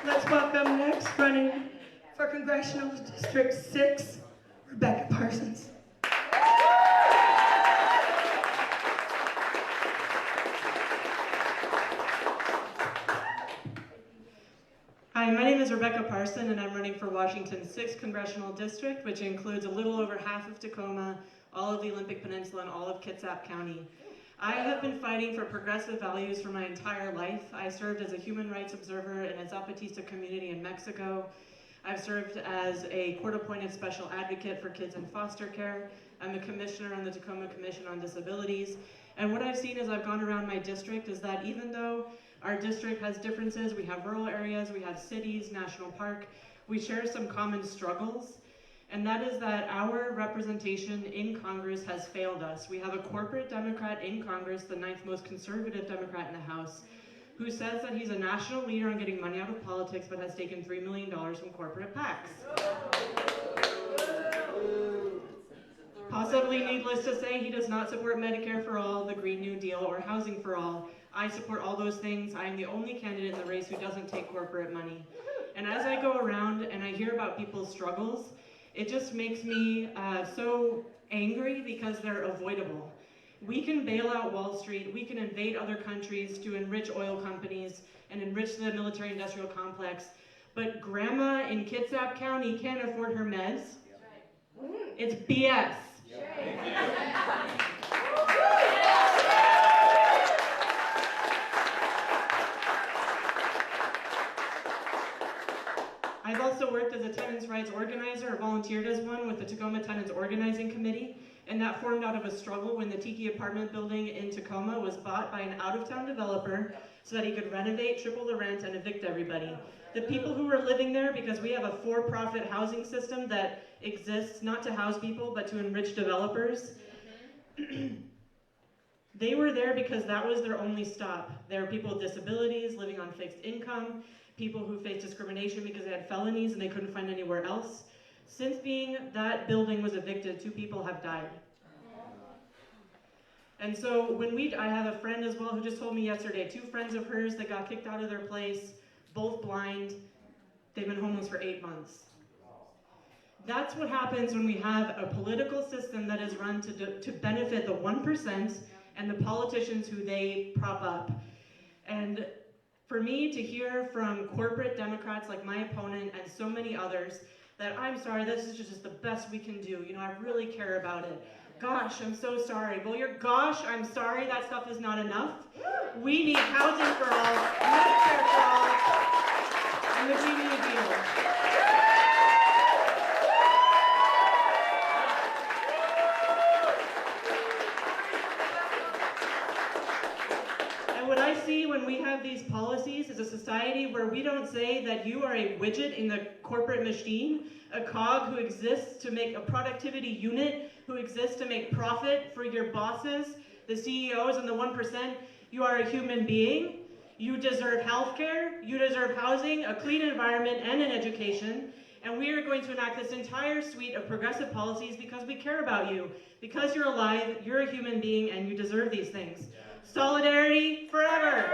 Let's welcome next, running for Congressional District 6, Rebecca Parsons. Hi, my name is Rebecca Parson, and I'm running for Washington's 6th Congressional District, which includes a little over half of Tacoma, all of the Olympic Peninsula, and all of Kitsap County. I have been fighting for progressive values for my entire life. I served as a human rights observer in a Zapatista community in Mexico. I've served as a court-appointed special advocate for kids in foster care. I'm a commissioner on the Tacoma Commission on Disabilities. And what I've seen as I've gone around my district is that even though our district has differences, we have rural areas, we have cities, national park, we share some common struggles. And that is that our representation in Congress has failed us. We have a corporate Democrat in Congress, the 9th most conservative Democrat in the House, who says that he's a national leader on getting money out of politics, but has taken $3 million from corporate PACs. Possibly needless to say, he does not support Medicare for all, the Green New Deal, or housing for all. I support all those things. I am the only candidate in the race who doesn't take corporate money. And as I go around and I hear about people's struggles, it just makes me so angry because they're avoidable. We can bail out Wall Street, we can invade other countries to enrich oil companies and enrich the military-industrial complex, but grandma in Kitsap County can't afford her meds. It's BS. I've also worked as a tenants' rights organizer, or volunteered as one, with the Tacoma Tenants Organizing Committee, and that formed out of a struggle when the Tiki apartment building in Tacoma was bought by an out-of-town developer so that he could renovate, triple the rent, and evict everybody. The people who were living there, because we have a for-profit housing system that exists not to house people, but to enrich developers, they were there because that was their only stop. There were people with disabilities, living on fixed income, people who faced discrimination because they had felonies and they couldn't find anywhere else. Since that building was evicted, 2 people have died. And so I have a friend as well who just told me yesterday, 2 friends of hers that got kicked out of their place, both blind, they've been homeless for 8 months. That's what happens when we have a political system that is run to benefit the 1% and the politicians who they prop up. And for me to hear from corporate Democrats like my opponent and so many others that I'm sorry, this is just the best we can do. I really care about it. Gosh, I'm so sorry. Well, your gosh, I'm sorry, that stuff is not enough. We need housing for all, Medicare for all, and the Green New Deal. What I see when we have these policies is a society where we don't say that you are a widget in the corporate machine, a cog who exists to make a productivity unit, who exists to make profit for your bosses, the CEOs and the 1%. You are a human being. You deserve health care, you deserve housing, a clean environment, and an education. And we are going to enact this entire suite of progressive policies because we care about you. Because you're alive, you're a human being, and you deserve these things. Solidarity forever!